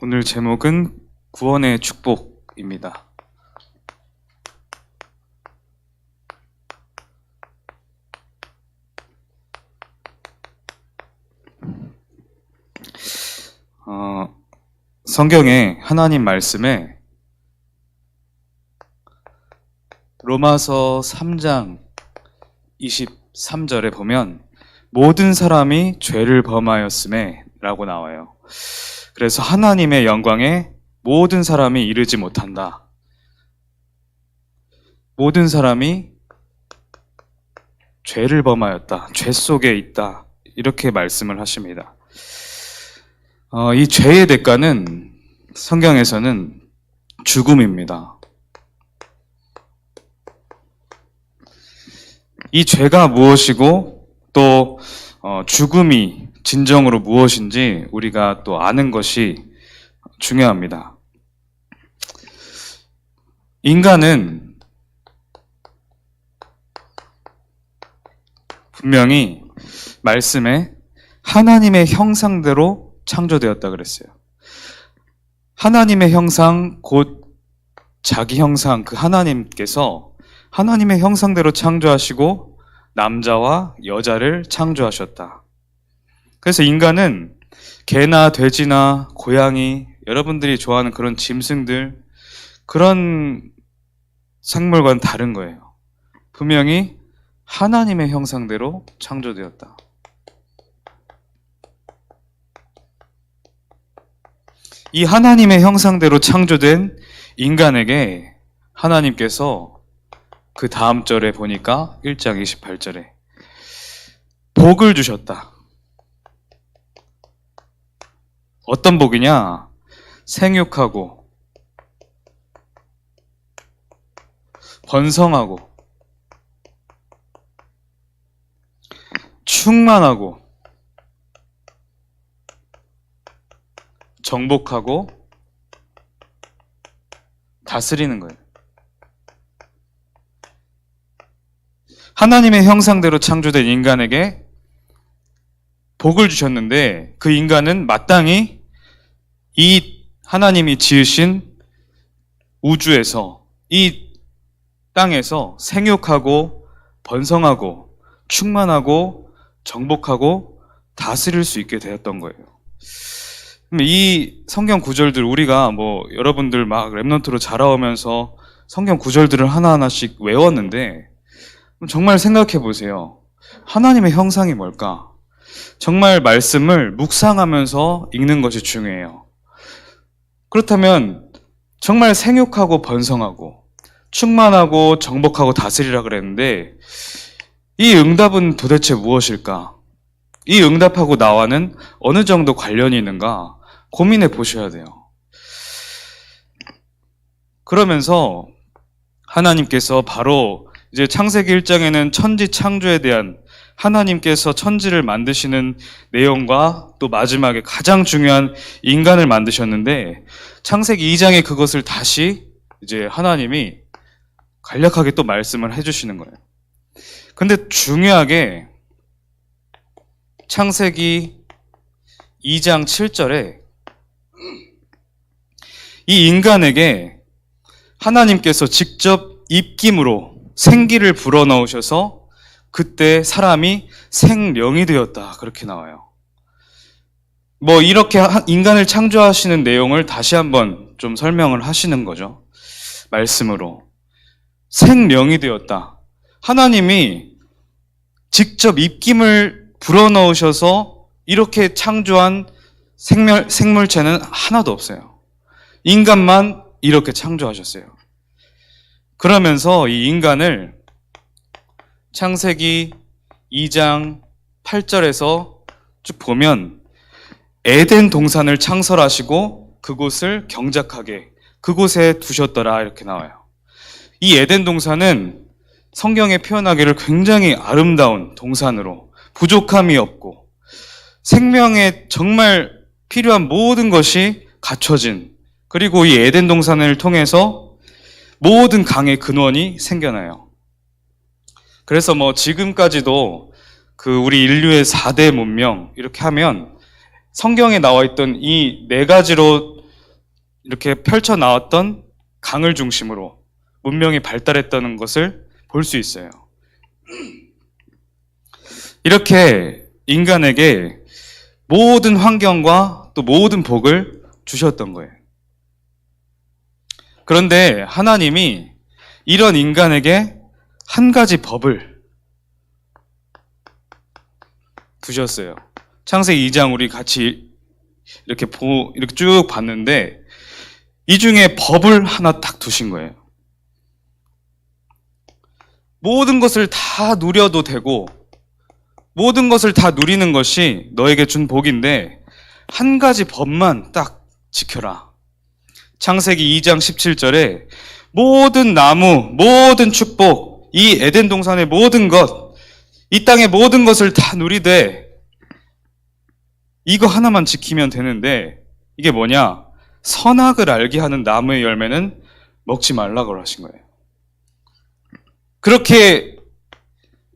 오늘 제목은 구원의 축복입니다. 성경에 하나님 말씀에 로마서 3장 23절에 보면 모든 사람이 죄를 범하였음에 라고 나와요. 그래서 하나님의 영광에 모든 사람이 이르지 못한다. 모든 사람이 죄를 범하였다. 죄 속에 있다. 이렇게 말씀을 하십니다. 이 죄의 대가는 성경에서는 죽음입니다. 이 죄가 무엇이고 또 죽음이 진정으로 무엇인지 우리가 또 아는 것이 중요합니다. 인간은 분명히 말씀에 하나님의 형상대로 창조되었다 그랬어요. 하나님의 형상 곧 자기 형상 그 하나님께서 하나님의 형상대로 창조하시고 남자와 여자를 창조하셨다. 그래서 인간은 개나 돼지나 고양이, 여러분들이 좋아하는 그런 짐승들, 그런 생물과는 다른 거예요. 분명히 하나님의 형상대로 창조되었다. 이 하나님의 형상대로 창조된 인간에게 하나님께서 그 다음 절에 보니까 1장 28절에 복을 주셨다. 어떤 복이냐? 생육하고 번성하고 충만하고 정복하고 다스리는 거예요. 하나님의 형상대로 창조된 인간에게 복을 주셨는데 그 인간은 마땅히 이 하나님이 지으신 우주에서 이 땅에서 생육하고 번성하고 충만하고 정복하고 다스릴 수 있게 되었던 거예요. 이 성경 구절들 우리가 여러분들 막 랩넌트로 자라오면서 성경 구절들을 하나하나씩 외웠는데 정말 생각해 보세요. 하나님의 형상이 뭘까? 정말 말씀을 묵상하면서 읽는 것이 중요해요. 그렇다면 정말 생육하고 번성하고 충만하고 정복하고 다스리라 그랬는데 이 응답은 도대체 무엇일까? 이 응답하고 나와는 어느 정도 관련이 있는가 고민해 보셔야 돼요. 그러면서 하나님께서 바로 이제 창세기 1장에는 천지 창조에 대한 하나님께서 천지를 만드시는 내용과 또 마지막에 가장 중요한 인간을 만드셨는데 창세기 2장에 그것을 다시 이제 하나님이 간략하게 또 말씀을 해주시는 거예요. 근데 중요하게 창세기 2장 7절에 이 인간에게 하나님께서 직접 입김으로 생기를 불어넣으셔서 그때 사람이 생명이 되었다. 그렇게 나와요. 이렇게 인간을 창조하시는 내용을 다시 한번 좀 설명을 하시는 거죠. 말씀으로. 생명이 되었다. 하나님이 직접 입김을 불어넣으셔서 이렇게 창조한 생물체는 하나도 없어요. 인간만 이렇게 창조하셨어요. 그러면서 이 인간을 창세기 2장 8절에서 쭉 보면 에덴 동산을 창설하시고 그곳을 경작하게 그곳에 두셨더라 이렇게 나와요. 이 에덴 동산은 성경에 표현하기를 굉장히 아름다운 동산으로 부족함이 없고 생명에 정말 필요한 모든 것이 갖춰진 그리고 이 에덴 동산을 통해서 모든 강의 근원이 생겨나요. 그래서 지금까지도 우리 인류의 4대 문명 이렇게 하면 성경에 나와 있던 이 네 가지로 이렇게 펼쳐 나왔던 강을 중심으로 문명이 발달했다는 것을 볼 수 있어요. 이렇게 인간에게 모든 환경과 또 모든 복을 주셨던 거예요. 그런데 하나님이 이런 인간에게 한 가지 법을 두셨어요. 창세기 2장 우리 같이 이렇게 쭉 봤는데 이 중에 법을 하나 딱 두신 거예요. 모든 것을 다 누려도 되고 모든 것을 다 누리는 것이 너에게 준 복인데 한 가지 법만 딱 지켜라. 창세기 2장 17절에 모든 나무, 모든 축복, 이 에덴 동산의 모든 것, 이 땅의 모든 것을 다 누리되 이거 하나만 지키면 되는데 이게 뭐냐? 선악을 알게 하는 나무의 열매는 먹지 말라고 하신 거예요. 그렇게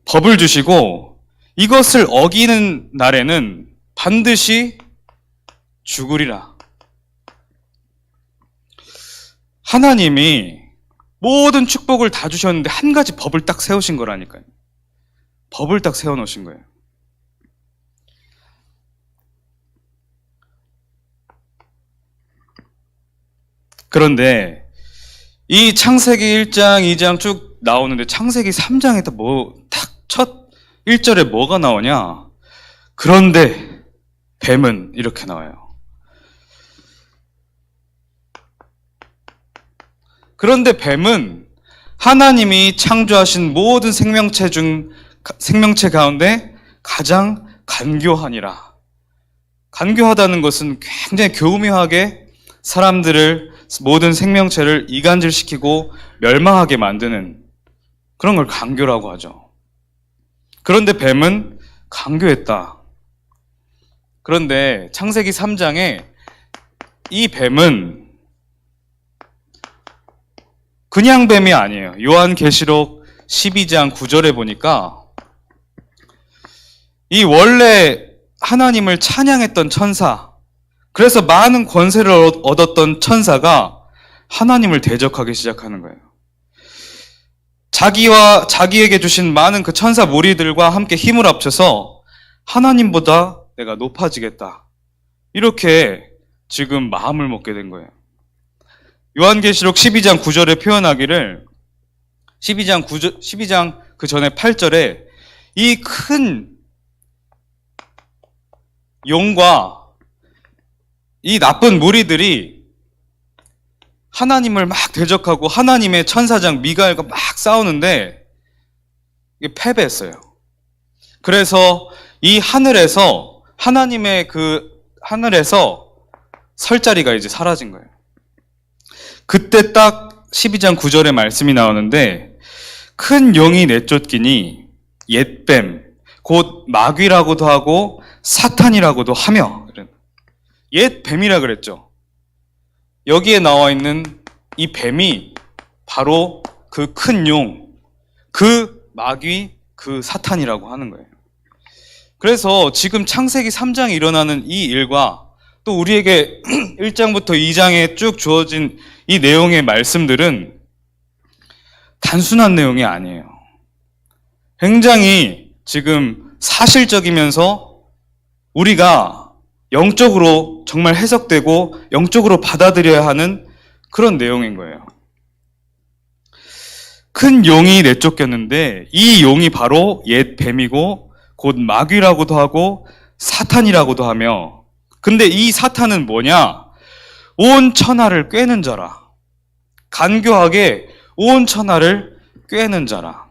법을 주시고 이것을 어기는 날에는 반드시 죽으리라. 하나님이 모든 축복을 다 주셨는데 한 가지 법을 딱 세우신 거라니까요. 법을 딱 세워놓으신 거예요. 그런데 이 창세기 1장, 2장 쭉 나오는데 창세기 3장에 딱 첫 1절에 뭐가 나오냐? 그런데 뱀은 이렇게 나와요. 그런데 뱀은 하나님이 창조하신 모든 생명체 가운데 가장 간교하니라. 간교하다는 것은 굉장히 교묘하게 사람들을, 모든 생명체를 이간질시키고 멸망하게 만드는 그런 걸 간교라고 하죠. 그런데 뱀은 간교했다. 그런데 창세기 3장에 이 뱀은 그냥 뱀이 아니에요. 요한계시록 12장 9절에 보니까 이 원래 하나님을 찬양했던 천사, 그래서 많은 권세를 얻었던 천사가 하나님을 대적하기 시작하는 거예요. 자기에게 주신 많은 그 천사 무리들과 함께 힘을 합쳐서 하나님보다 내가 높아지겠다. 이렇게 지금 마음을 먹게 된 거예요. 요한계시록 12장 9절에 표현하기를 12장 그 전에 8절에 이 큰 용과 이 나쁜 무리들이 하나님을 막 대적하고 하나님의 천사장 미가엘과 막 싸우는데 이게 패배했어요. 그래서 이 하늘에서 하나님의 그 하늘에서 설 자리가 이제 사라진 거예요. 그때 딱 12장 9절에 말씀이 나오는데 큰 용이 내쫓기니 옛뱀 곧 마귀라고도 하고 사탄이라고도 하며, 옛뱀이라 그랬죠. 여기에 나와 있는 이 뱀이 바로 그 큰 용, 그 마귀, 그 사탄이라고 하는 거예요. 그래서 지금 창세기 3장에 일어나는 이 일과 또 우리에게 1장부터 2장에 쭉 주어진 이 내용의 말씀들은 단순한 내용이 아니에요. 굉장히 지금 사실적이면서 우리가 영적으로 정말 해석되고 영적으로 받아들여야 하는 그런 내용인 거예요. 큰 용이 내쫓겼는데 이 용이 바로 옛 뱀이고 곧 마귀라고도 하고 사탄이라고도 하며, 근데 이 사탄은 뭐냐? 온 천하를 꿰는 자라. 간교하게 온 천하를 꿰는 자라.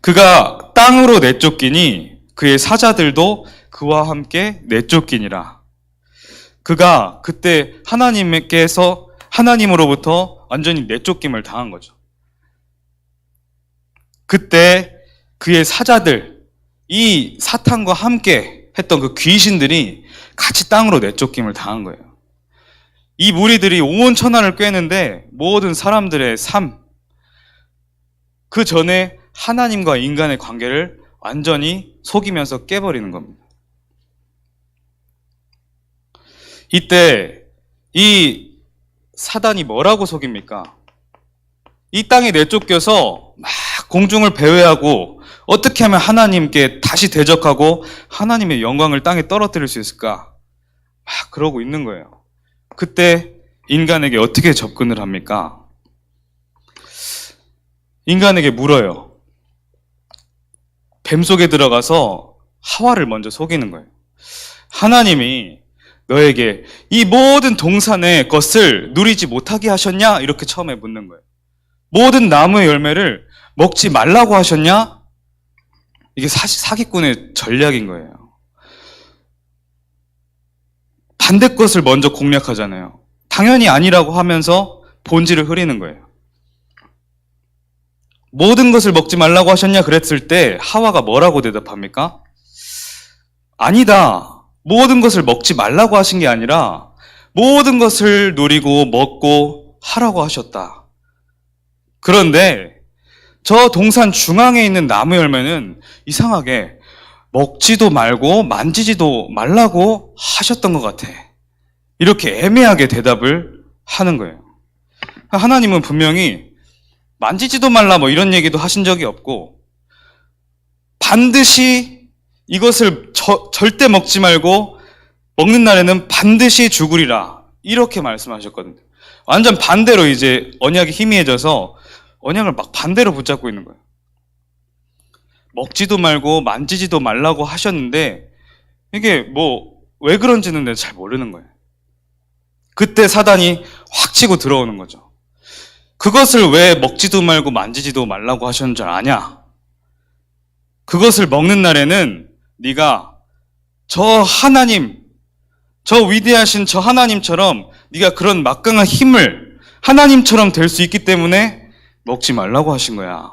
그가 땅으로 내쫓기니 그의 사자들도 그와 함께 내쫓기니라. 그가 그때 하나님으로부터 완전히 내쫓김을 당한 거죠. 그때 그의 사자들, 이 사탄과 함께 했던 그 귀신들이 같이 땅으로 내쫓김을 당한 거예요. 이 무리들이 온 천하를 꿰는데 모든 사람들의 삶, 그 전에 하나님과 인간의 관계를 완전히 속이면서 깨버리는 겁니다. 이때 이 사단이 뭐라고 속입니까? 이 땅에 내쫓겨서 막 공중을 배회하고 어떻게 하면 하나님께 다시 대적하고 하나님의 영광을 땅에 떨어뜨릴 수 있을까? 막 그러고 있는 거예요. 그때 인간에게 어떻게 접근을 합니까? 인간에게 물어요. 뱀 속에 들어가서 하와를 먼저 속이는 거예요. 하나님이 너에게 이 모든 동산의 것을 누리지 못하게 하셨냐? 이렇게 처음에 묻는 거예요. 모든 나무의 열매를 먹지 말라고 하셨냐? 이게 사실 사기꾼의 전략인 거예요. 반대 것을 먼저 공략하잖아요. 당연히 아니라고 하면서 본질을 흐리는 거예요. 모든 것을 먹지 말라고 하셨냐 그랬을 때 하와가 뭐라고 대답합니까? 아니다. 모든 것을 먹지 말라고 하신 게 아니라 모든 것을 누리고 먹고 하라고 하셨다. 그런데 저 동산 중앙에 있는 나무 열매는 이상하게 먹지도 말고 만지지도 말라고 하셨던 것 같아. 이렇게 애매하게 대답을 하는 거예요. 하나님은 분명히 만지지도 말라 뭐 이런 얘기도 하신 적이 없고 반드시 이것을 절대 먹지 말고 먹는 날에는 반드시 죽으리라 이렇게 말씀하셨거든요. 완전 반대로 이제 언약이 희미해져서 언약을 막 반대로 붙잡고 있는 거예요. 먹지도 말고 만지지도 말라고 하셨는데 이게 뭐 왜 그런지는 내가 잘 모르는 거예요. 그때 사단이 확 치고 들어오는 거죠. 그것을 왜 먹지도 말고 만지지도 말라고 하셨는 줄 아냐? 그것을 먹는 날에는 네가 저 하나님, 저 위대하신 저 하나님처럼 네가 그런 막강한 힘을 하나님처럼 될 수 있기 때문에 먹지 말라고 하신 거야.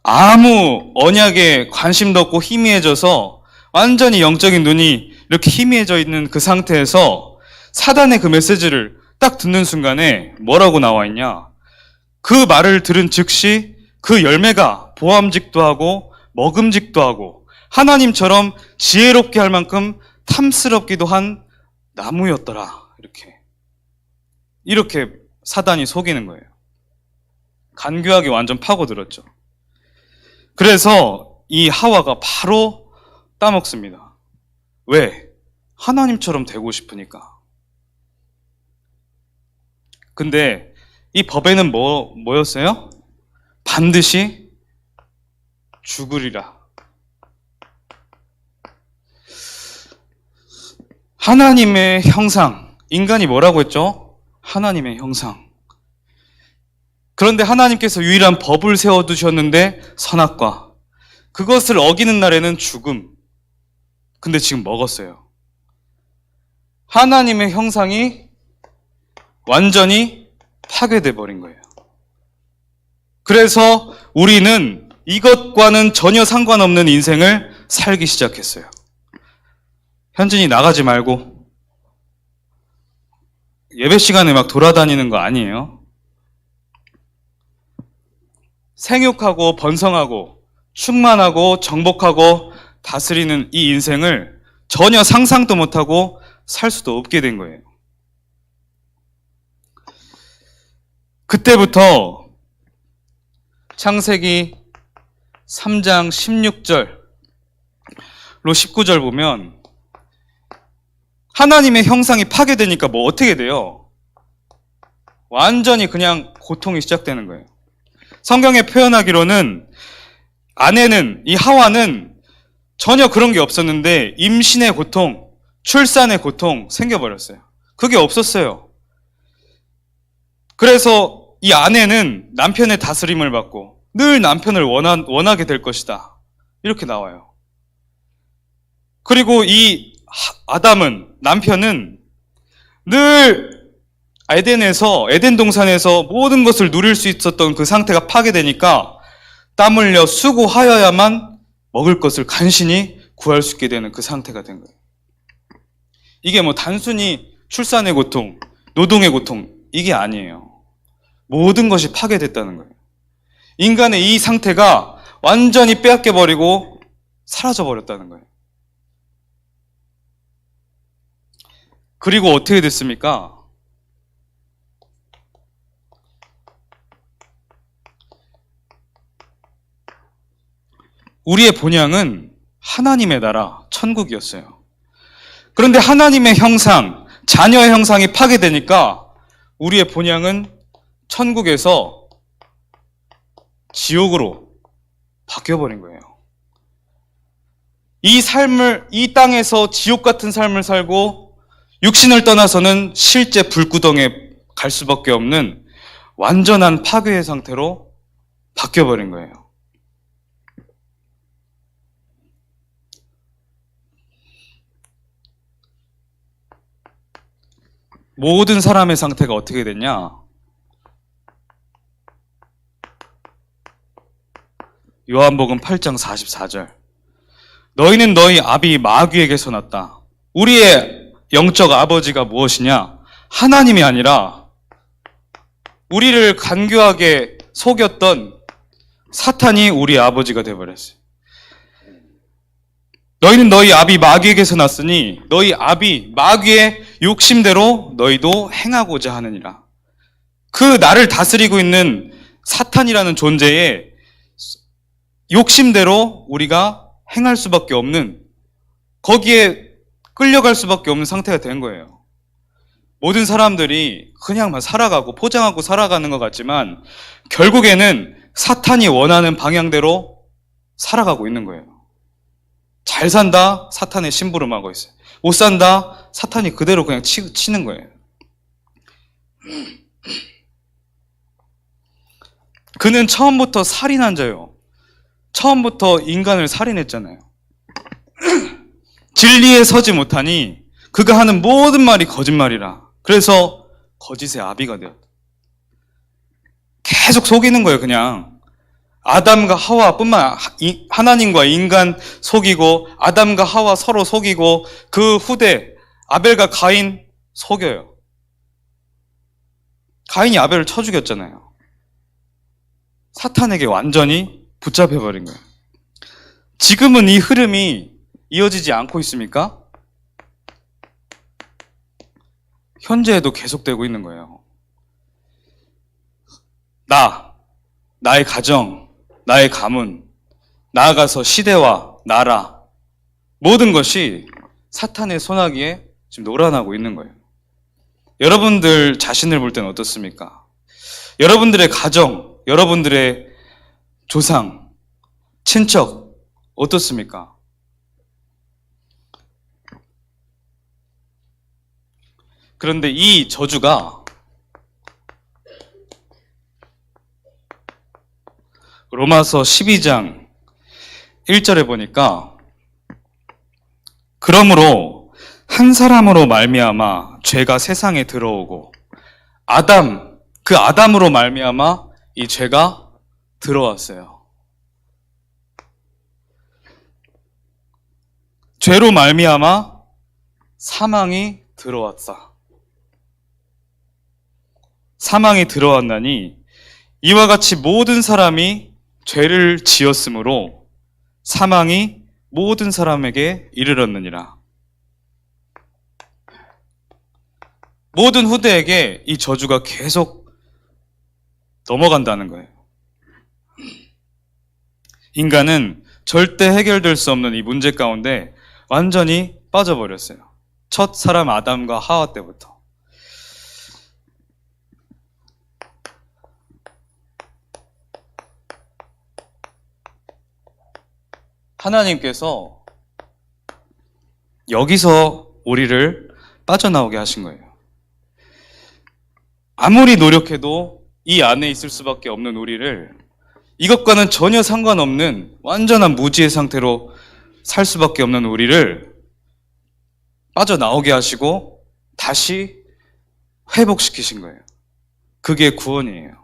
아무 언약에 관심도 없고 희미해져서 완전히 영적인 눈이 이렇게 희미해져 있는 그 상태에서 사단의 그 메시지를 딱 듣는 순간에 뭐라고 나와 있냐? 그 말을 들은 즉시 그 열매가 보암직도 하고 먹음직도 하고 하나님처럼 지혜롭게 할 만큼 탐스럽기도 한 나무였더라. 이렇게 사단이 속이는 거예요. 간교하게 완전 파고들었죠. 그래서 이 하와가 바로 따먹습니다. 왜? 하나님처럼 되고 싶으니까. 근데 이 법에는 뭐였어요? 반드시 죽으리라. 하나님의 형상. 인간이 뭐라고 했죠? 하나님의 형상. 그런데 하나님께서 유일한 법을 세워두셨는데 선악과. 그것을 어기는 날에는 죽음. 근데 지금 먹었어요. 하나님의 형상이 완전히 파괴돼 버린 거예요. 그래서 우리는 이것과는 전혀 상관없는 인생을 살기 시작했어요. 현진이 나가지 말고 예배 시간에 막 돌아다니는 거 아니에요. 생육하고 번성하고 충만하고 정복하고 다스리는 이 인생을 전혀 상상도 못하고 살 수도 없게 된 거예요. 그때부터 창세기 3장 16절로 19절 보면 하나님의 형상이 파괴되니까 뭐 어떻게 돼요? 완전히 그냥 고통이 시작되는 거예요. 성경에 표현하기로는 아내는, 이 하와는 전혀 그런 게 없었는데 임신의 고통, 출산의 고통 생겨버렸어요. 그게 없었어요. 그래서 이 아내는 남편의 다스림을 받고 늘 남편을 원하게 될 것이다. 이렇게 나와요. 그리고 이 아담은, 남편은 늘 에덴 동산에서 모든 것을 누릴 수 있었던 그 상태가 파괴되니까 땀 흘려 수고하여야만 먹을 것을 간신히 구할 수 있게 되는 그 상태가 된 거예요. 이게 뭐 단순히 출산의 고통, 노동의 고통, 이게 아니에요. 모든 것이 파괴됐다는 거예요. 인간의 이 상태가 완전히 빼앗겨버리고 사라져버렸다는 거예요. 그리고 어떻게 됐습니까? 우리의 본향은 하나님의 나라, 천국이었어요. 그런데 하나님의 형상, 자녀의 형상이 파괴되니까 우리의 본향은 천국에서 지옥으로 바뀌어버린 거예요. 이 땅에서 지옥 같은 삶을 살고 육신을 떠나서는 실제 불구덩에 갈 수밖에 없는 완전한 파괴의 상태로 바뀌어버린 거예요. 모든 사람의 상태가 어떻게 됐냐? 요한복음 8장 44절. 너희는 너희 아비 마귀에게서 났다. 우리의 영적 아버지가 무엇이냐? 하나님이 아니라 우리를 간교하게 속였던 사탄이 우리 아버지가 되어버렸어요. 너희는 너희 아비 마귀에게서 났으니 너희 아비 마귀의 욕심대로 너희도 행하고자 하느니라. 그 나를 다스리고 있는 사탄이라는 존재의 욕심대로 우리가 행할 수밖에 없는, 거기에 끌려갈 수밖에 없는 상태가 된 거예요. 모든 사람들이 그냥 살아가고 포장하고 살아가는 것 같지만 결국에는 사탄이 원하는 방향대로 살아가고 있는 거예요. 잘 산다, 사탄의 심부름하고 있어요. 못 산다, 사탄이 그대로 그냥 치는 거예요. 그는 처음부터 살인한 자요. 처음부터 인간을 살인했잖아요. 진리에 서지 못하니 그가 하는 모든 말이 거짓말이라. 그래서 거짓의 아비가 되었다. 계속 속이는 거예요, 그냥. 아담과 하와뿐만, 하나님과 인간 속이고 아담과 하와 서로 속이고 그 후대 아벨과 가인 속여요. 가인이 아벨을 쳐 죽였잖아요. 사탄에게 완전히 붙잡혀버린 거예요. 지금은 이 흐름이 이어지지 않고 있습니까? 현재에도 계속되고 있는 거예요. 나의 가정, 나의 가문, 나아가서 시대와 나라, 모든 것이 사탄의 손아귀에 지금 놀아나고 있는 거예요. 여러분들 자신을 볼 때는 어떻습니까? 여러분들의 가정, 여러분들의 조상, 친척 어떻습니까? 그런데 이 저주가 로마서 12장 1절에 보니까 그러므로 한 사람으로 말미암아 죄가 세상에 들어오고 그 아담으로 말미암아 이 죄가 들어왔어요. 죄로 말미암아 사망이 들어왔다. 사망이 들어왔나니 이와 같이 모든 사람이 죄를 지었으므로 사망이 모든 사람에게 이르렀느니라. 모든 후대에게 이 저주가 계속 넘어간다는 거예요. 인간은 절대 해결될 수 없는 이 문제 가운데 완전히 빠져버렸어요. 첫 사람 아담과 하와 때부터. 하나님께서 여기서 우리를 빠져나오게 하신 거예요. 아무리 노력해도 이 안에 있을 수밖에 없는 우리를 이것과는 전혀 상관없는 완전한 무지의 상태로 살 수밖에 없는 우리를 빠져나오게 하시고 다시 회복시키신 거예요. 그게 구원이에요.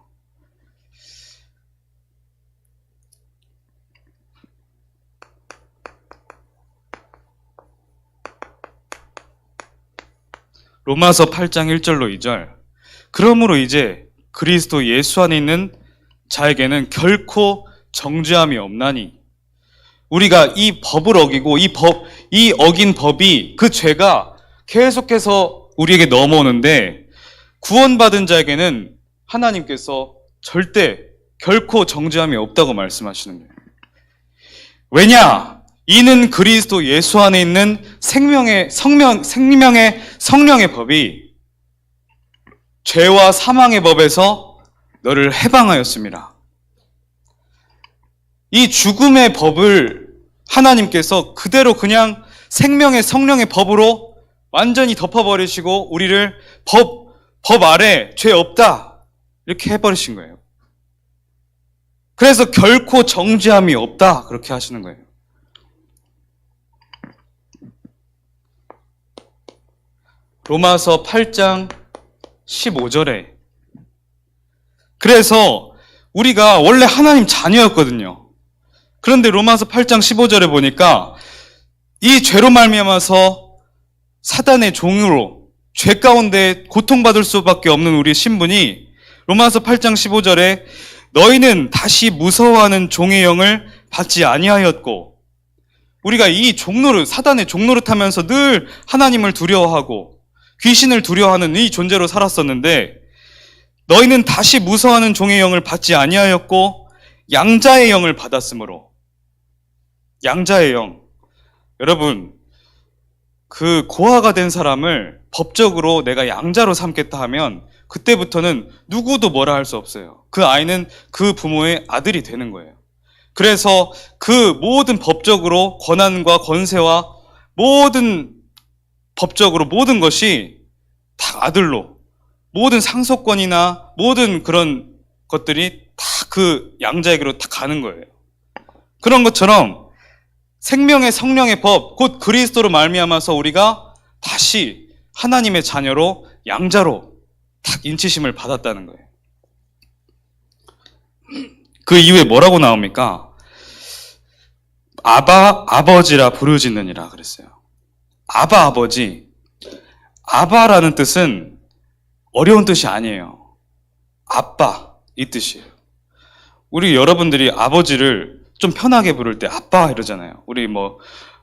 로마서 8장 1절로 2절. 그러므로 이제 그리스도 예수 안에 있는 자에게는 결코 정죄함이 없나니 우리가 이 법을 어기고 이 어긴 법이 그 죄가 계속해서 우리에게 넘어오는데 구원받은 자에게는 하나님께서 절대 결코 정죄함이 없다고 말씀하시는 거예요. 왜냐? 이는 그리스도 예수 안에 있는 생명의 성령의 법이 죄와 사망의 법에서 너를 해방하였습니다. 이 죽음의 법을 하나님께서 그대로 그냥 생명의 성령의 법으로 완전히 덮어버리시고 우리를 법 아래 죄 없다 이렇게 해버리신 거예요. 그래서 결코 정죄함이 없다 그렇게 하시는 거예요. 로마서 8장 15절에 그래서 우리가 원래 하나님 자녀였거든요. 그런데 로마서 8장 15절에 보니까 이 죄로 말미암아서 사단의 종으로 죄 가운데 고통받을 수밖에 없는 우리의 신분이 로마서 8장 15절에 너희는 다시 무서워하는 종의 영을 받지 아니하였고 우리가 이 종노릇 사단의 종노릇 하면서 늘 하나님을 두려워하고 귀신을 두려워하는 이 존재로 살았었는데 너희는 다시 무서워하는 종의 영을 받지 아니하였고 양자의 영을 받았으므로 양자의 영 여러분 그 고아가 된 사람을 법적으로 내가 양자로 삼겠다 하면 그때부터는 누구도 뭐라 할 수 없어요. 그 아이는 그 부모의 아들이 되는 거예요. 그래서 그 모든 법적으로 권한과 권세와 모든 법적으로 모든 것이 다 아들로 모든 상속권이나 모든 그런 것들이 다 그 양자에게로 다 가는 거예요. 그런 것처럼 생명의 성령의 법, 곧 그리스도로 말미암아서 우리가 다시 하나님의 자녀로 양자로 딱 인치심을 받았다는 거예요. 그 이후에 뭐라고 나옵니까? 아버지라 부르짖느니라 그랬어요. 아버지. 아바라는 뜻은 어려운 뜻이 아니에요. 아빠 이 뜻이에요. 우리 여러분들이 아버지를 좀 편하게 부를 때 아빠 이러잖아요. 우리 뭐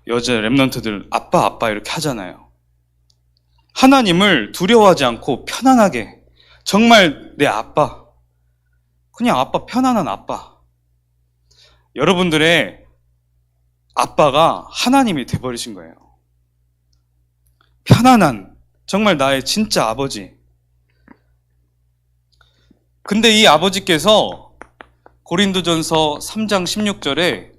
여자 랩런트들 아빠 이렇게 하잖아요. 하나님을 두려워하지 않고 편안하게 정말 내 아빠 그냥 아빠 편안한 아빠 여러분들의 아빠가 하나님이 돼버리신 거예요. 편안한 정말 나의 진짜 아버지. 근데 이 아버지께서 고린도전서 3장 16절에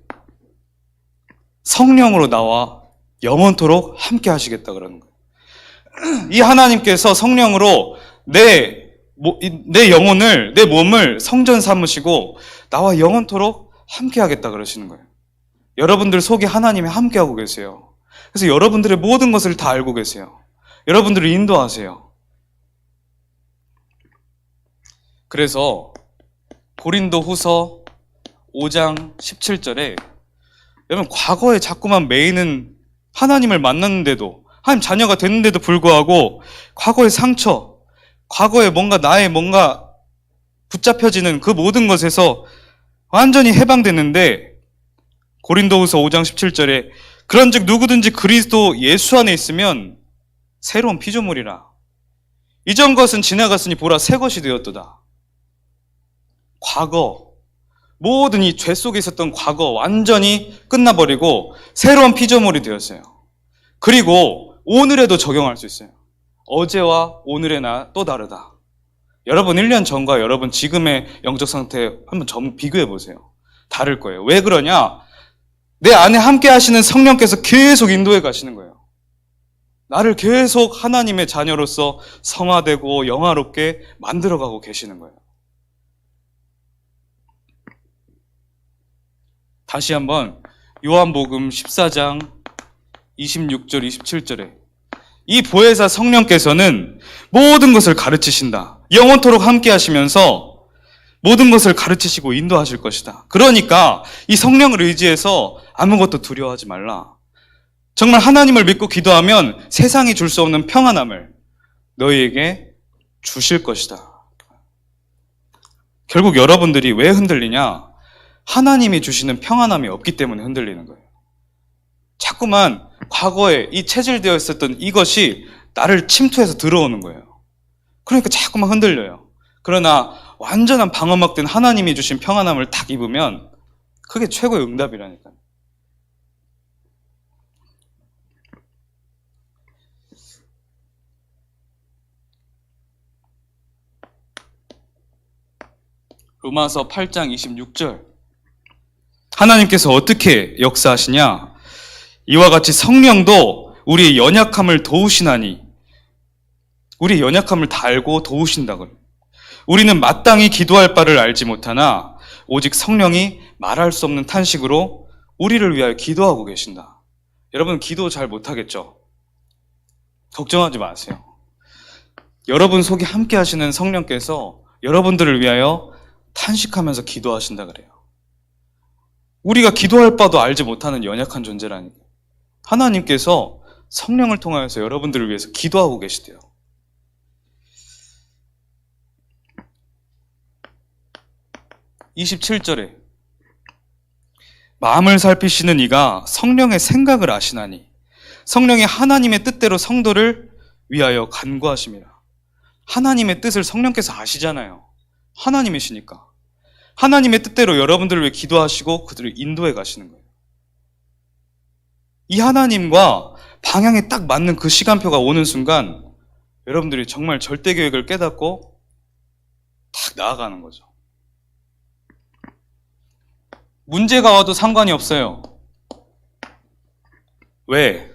성령으로 나와 영원토록 함께 하시겠다 그러는 거예요. 이 하나님께서 성령으로 내 영혼을, 내 몸을 성전 삼으시고 나와 영원토록 함께 하겠다 그러시는 거예요. 여러분들 속에 하나님이 함께 하고 계세요. 그래서 여러분들의 모든 것을 다 알고 계세요. 여러분들을 인도하세요. 그래서 고린도 후서 5장 17절에 여러분 과거에 자꾸만 매이는 하나님을 만났는데도 하나님 자녀가 됐는데도 불구하고 과거의 상처, 과거에 나의 뭔가 붙잡혀지는 그 모든 것에서 완전히 해방됐는데 고린도후서 5장 17절에 그런즉 누구든지 그리스도 예수 안에 있으면 새로운 피조물이라. 이전 것은 지나갔으니 보라 새 것이 되었도다. 과거, 모든 이 죄 속에 있었던 과거 완전히 끝나버리고 새로운 피조물이 되었어요. 그리고 오늘에도 적용할 수 있어요. 어제와 오늘의 나 또 다르다. 여러분 1년 전과 여러분 지금의 영적 상태 한번 비교해 보세요. 다를 거예요. 왜 그러냐? 내 안에 함께 하시는 성령께서 계속 인도해 가시는 거예요. 나를 계속 하나님의 자녀로서 성화되고 영화롭게 만들어가고 계시는 거예요. 다시 한번 요한복음 14장 26절 27절에 이 보혜사 성령께서는 모든 것을 가르치신다. 영원토록 함께 하시면서 모든 것을 가르치시고 인도하실 것이다. 그러니까 이 성령을 의지해서 아무것도 두려워하지 말라. 정말 하나님을 믿고 기도하면 세상이 줄 수 없는 평안함을 너희에게 주실 것이다. 결국 여러분들이 왜 흔들리냐? 하나님이 주시는 평안함이 없기 때문에 흔들리는 거예요. 자꾸만 과거에 이 체질되어 있었던 이것이 나를 침투해서 들어오는 거예요. 그러니까 자꾸만 흔들려요. 그러나 완전한 방어막된 하나님이 주신 평안함을 딱 입으면 그게 최고의 응답이라니까요. 로마서 8장 26절. 하나님께서 어떻게 역사하시냐? 이와 같이 성령도 우리의 연약함을 도우시나니, 우리의 연약함을 다 알고 도우신다고요. 우리는 마땅히 기도할 바를 알지 못하나 오직 성령이 말할 수 없는 탄식으로 우리를 위하여 기도하고 계신다. 여러분 기도 잘 못하겠죠? 걱정하지 마세요. 여러분 속에 함께 하시는 성령께서 여러분들을 위하여 탄식하면서 기도하신다 그래요. 우리가 기도할 바도 알지 못하는 연약한 존재라니. 하나님께서 성령을 통하여서 여러분들을 위해서 기도하고 계시대요. (27절에) 마음을 살피시는 이가 성령의 생각을 아시나니 성령이 하나님의 뜻대로 성도를 위하여 간구하심이라. 하나님의 뜻을 성령께서 아시잖아요. 하나님이시니까. 하나님의 뜻대로 여러분들을 위해 기도하시고 그들을 인도해 가시는 거예요. 이 하나님과 방향이 딱 맞는 그 시간표가 오는 순간 여러분들이 정말 절대 계획을 깨닫고 딱 나아가는 거죠. 문제가 와도 상관이 없어요. 왜?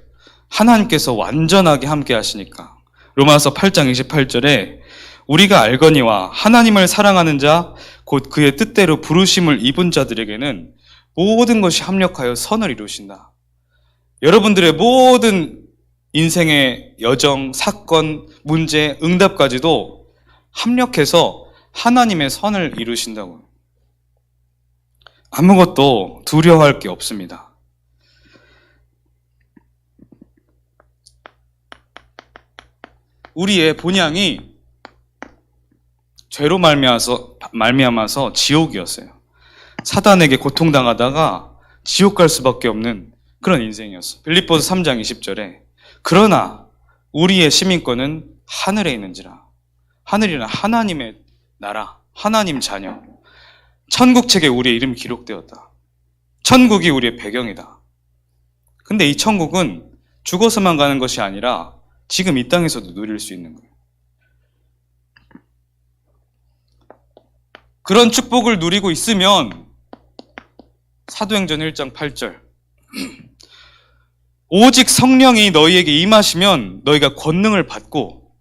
하나님께서 완전하게 함께 하시니까. 로마서 8장 28절에 우리가 알거니와 하나님을 사랑하는 자 곧 그의 뜻대로 부르심을 입은 자들에게는 모든 것이 합력하여 선을 이루신다. 여러분들의 모든 인생의 여정, 사건, 문제, 응답까지도 합력해서 하나님의 선을 이루신다고요. 아무것도 두려워할 게 없습니다. 우리의 본향이 죄로 말미암아서 지옥이었어요. 사단에게 고통당하다가 지옥 갈 수밖에 없는 그런 인생이었어요. 빌립보서 3장 20절에 그러나 우리의 시민권은 하늘에 있는지라. 하늘이란 하나님의 나라, 하나님 자녀. 천국 책에 우리의 이름이 기록되었다. 천국이 우리의 배경이다. 근데 이 천국은 죽어서만 가는 것이 아니라 지금 이 땅에서도 누릴 수 있는 거예요. 그런 축복을 누리고 있으면 사도행전 1장 8절 오직 성령이 너희에게 임하시면 너희가 권능을 받고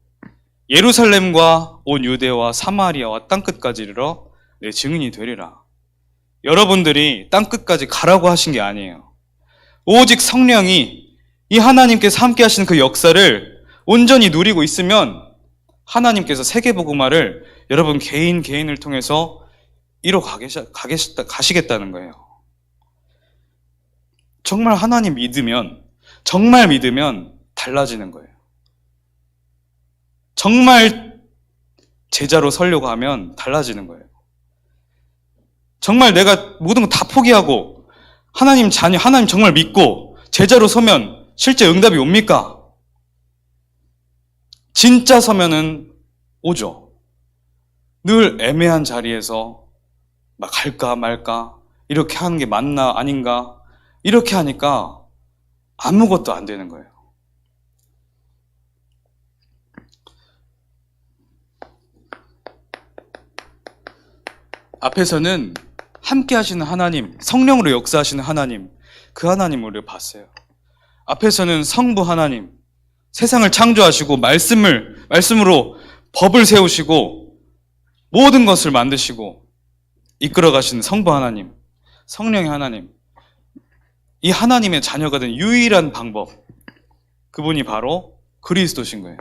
예루살렘과 온 유대와 사마리아와 땅끝까지 이르러 내 증인이 되리라. 여러분들이 땅끝까지 가라고 하신 게 아니에요. 오직 성령이 이 하나님께서 함께 하시는 그 역사를 온전히 누리고 있으면 하나님께서 세계복음화를 여러분 개인을 통해서 이뤄 가시겠다는 거예요. 정말 하나님 정말 믿으면 달라지는 거예요. 정말 제자로 서려고 하면 달라지는 거예요. 정말 내가 모든 거 다 포기하고 하나님 자녀, 하나님 정말 믿고 제자로 서면 실제 응답이 옵니까? 진짜 서면은 오죠. 늘 애매한 자리에서 막 갈까 말까 이렇게 하는 게 맞나 아닌가 이렇게 하니까 아무것도 안 되는 거예요. 앞에서는 함께 하시는 하나님, 성령으로 역사하시는 하나님, 그 하나님을 우리가 봤어요. 앞에서는 성부 하나님, 세상을 창조하시고 말씀으로 법을 세우시고 모든 것을 만드시고 이끌어 가시는 성부 하나님, 성령의 하나님, 이 하나님의 자녀가 된 유일한 방법, 그분이 바로 그리스도신 거예요.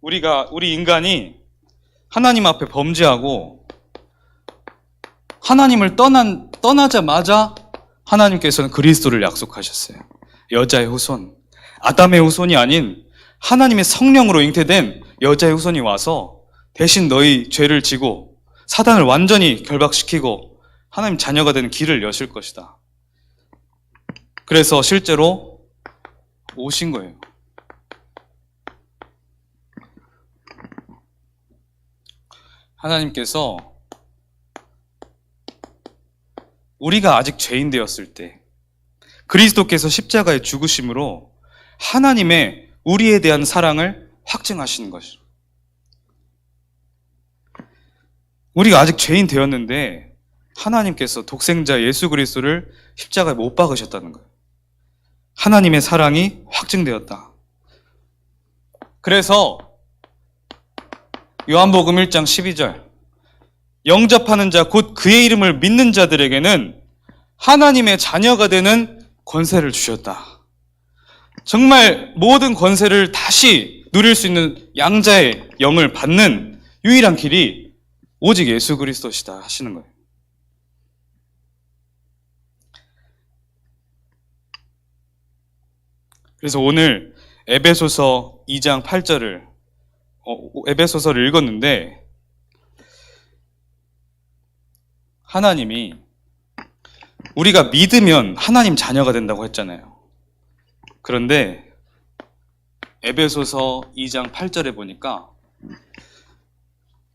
우리 인간이 하나님 앞에 범죄하고 하나님을 떠나자마자 하나님께서는 그리스도를 약속하셨어요. 여자의 후손, 아담의 후손이 아닌 하나님의 성령으로 잉태된 여자의 후손이 와서 대신 너희 죄를 지고 사단을 완전히 결박시키고 하나님 자녀가 되는 길을 여실 것이다. 그래서 실제로 오신 거예요. 하나님께서 우리가 아직 죄인 되었을 때 그리스도께서 십자가의 죽으심으로 하나님의 우리에 대한 사랑을 확증하시는 것이죠. 우리가 아직 죄인 되었는데 하나님께서 독생자 예수 그리스도를 십자가에 못 박으셨다는 거예요. 하나님의 사랑이 확증되었다. 그래서 요한복음 1장 12절 영접하는 자 곧 그의 이름을 믿는 자들에게는 하나님의 자녀가 되는 권세를 주셨다. 정말 모든 권세를 다시 누릴 수 있는 양자의 영을 받는 유일한 길이 오직 예수 그리스도시다 하시는 거예요. 그래서 오늘 에베소서 2장 8절을 에베소서를 읽었는데 하나님이 우리가 믿으면 하나님 자녀가 된다고 했잖아요. 그런데 에베소서 2장 8절에 보니까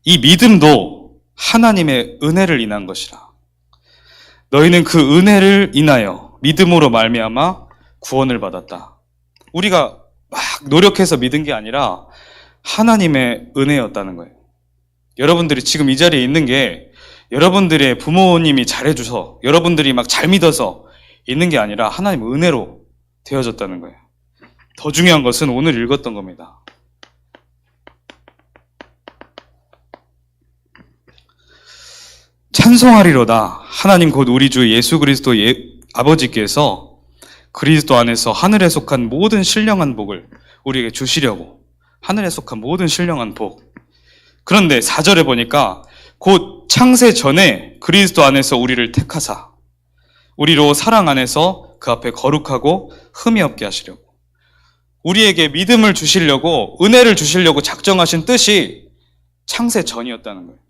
이 믿음도 하나님의 은혜를 인한 것이라. 너희는 그 은혜를 인하여 믿음으로 말미암아 구원을 받았다. 우리가 막 노력해서 믿은 게 아니라 하나님의 은혜였다는 거예요. 여러분들이 지금 이 자리에 있는 게 여러분들의 부모님이 잘해줘서 여러분들이 막 잘 믿어서 있는 게 아니라 하나님의 은혜로 되어졌다는 거예요. 더 중요한 것은 오늘 읽었던 겁니다. 찬송하리로다. 하나님 곧 우리 주 예수 그리스도 아버지께서 그리스도 안에서 하늘에 속한 모든 신령한 복을 우리에게 주시려고 하늘에 속한 모든 신령한 복. 그런데 4절에 보니까 곧 창세 전에 그리스도 안에서 우리를 택하사 우리로 사랑 안에서 그 앞에 거룩하고 흠이 없게 하시려고 우리에게 믿음을 주시려고 은혜를 주시려고 작정하신 뜻이 창세 전이었다는 거예요.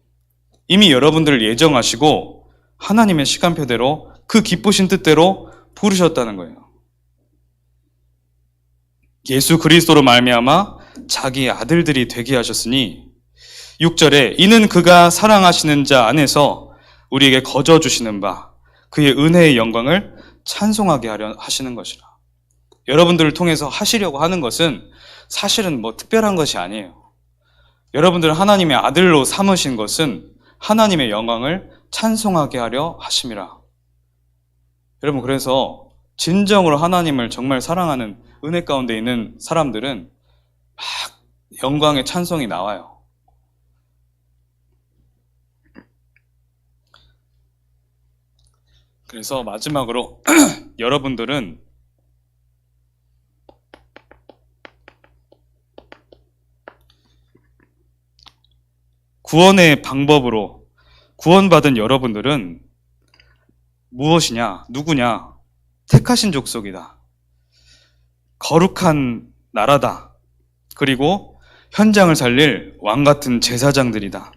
이미 여러분들을 예정하시고 하나님의 시간표대로 그 기쁘신 뜻대로 부르셨다는 거예요. 예수 그리스도로 말미암아 자기의 아들들이 되게 하셨으니 6절에 이는 그가 사랑하시는 자 안에서 우리에게 거저 주시는 바 그의 은혜의 영광을 찬송하게 하려 하시는 것이라. 여러분들을 통해서 하시려고 하는 것은 사실은 뭐 특별한 것이 아니에요. 여러분들을 하나님의 아들로 삼으신 것은 하나님의 영광을 찬송하게 하려 하심이라. 여러분, 그래서 진정으로 하나님을 정말 사랑하는 은혜 가운데 있는 사람들은 막 영광의 찬송이 나와요. 그래서 마지막으로 여러분들은 구원의 방법으로 구원받은 여러분들은 무엇이냐? 누구냐? 택하신 족속이다. 거룩한 나라다. 그리고 현장을 살릴 왕같은 제사장들이다.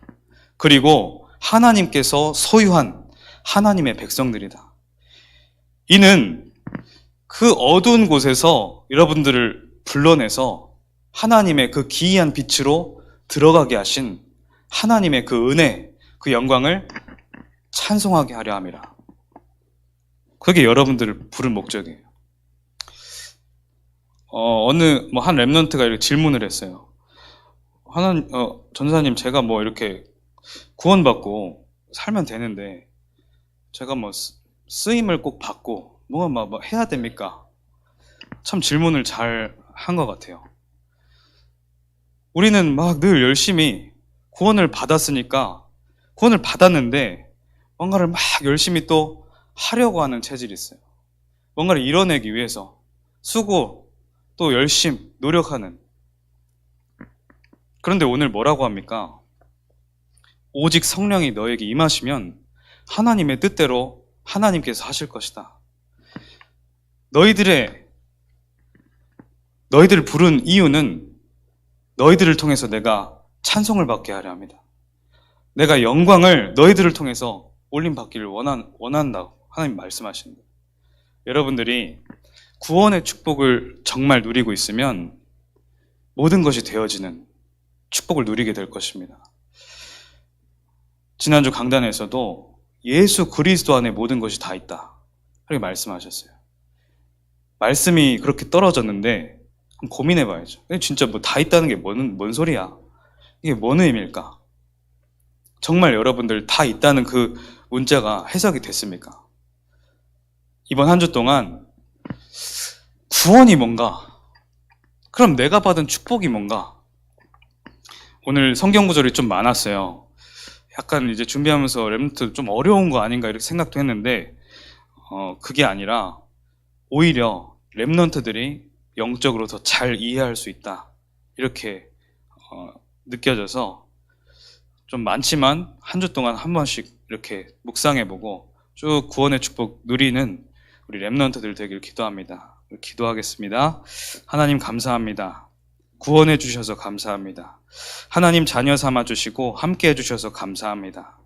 그리고 하나님께서 소유한 하나님의 백성들이다. 이는 그 어두운 곳에서 여러분들을 불러내서 하나님의 그 기이한 빛으로 들어가게 하신 하나님의 그 은혜, 그 영광을 찬송하게 하려 함이라. 그게 여러분들을 부른 목적이에요. 한 랩런트가 이렇게 질문을 했어요. 전사님, 제가 뭐 이렇게 구원받고 살면 되는데, 제가 뭐 쓰임을 꼭 받고, 뭐 해야 됩니까? 참 질문을 잘 한 것 같아요. 우리는 막 늘 열심히 구원을 받았으니까, 구원을 받았는데, 뭔가를 막 열심히 또 하려고 하는 체질이 있어요. 뭔가를 이뤄내기 위해서 수고, 또 열심, 노력하는. 그런데 오늘 뭐라고 합니까? 오직 성령이 너에게 임하시면 하나님의 뜻대로 하나님께서 하실 것이다. 너희들을 부른 이유는 너희들을 통해서 내가 찬송을 받게 하려 합니다. 내가 영광을 너희들을 통해서 올림받기를 원한다고 하나님 말씀하시는 거예요. 여러분들이 구원의 축복을 정말 누리고 있으면 모든 것이 되어지는 축복을 누리게 될 것입니다. 지난주 강단에서도 예수 그리스도 안에 모든 것이 다 있다, 그렇게 말씀하셨어요. 말씀이 그렇게 떨어졌는데 한번 고민해 봐야죠. 진짜 뭐 다 있다는 게 뭔 소리야? 이게 뭔 의미일까? 정말 여러분들 다 있다는 그 문자가 해석이 됐습니까? 이번 한 주 동안 구원이 뭔가? 그럼 내가 받은 축복이 뭔가? 오늘 성경 구절이 좀 많았어요. 약간 이제 준비하면서 랩런트 좀 어려운 거 아닌가 이렇게 생각도 했는데 그게 아니라 오히려 랩런트들이 영적으로 더 잘 이해할 수 있다, 이렇게 느껴져서 좀 많지만 한 주 동안 한 번씩 이렇게 묵상해보고 쭉 구원의 축복 누리는 우리 랩런트들 되길 기도합니다. 기도하겠습니다. 하나님 감사합니다. 구원해 주셔서 감사합니다. 하나님 자녀 삼아 주시고 함께 해 주셔서 감사합니다.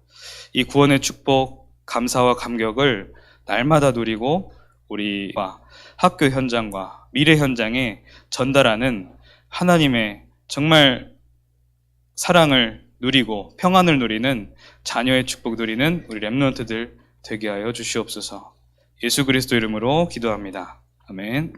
이 구원의 축복, 감사와 감격을 날마다 누리고 우리와 학교 현장과 미래 현장에 전달하는 하나님의 정말 사랑을 누리고 평안을 누리는 자녀의 축복 누리는 우리 랩런트들 되게 하여 주시옵소서. 예수 그리스도 이름으로 기도합니다. 아멘.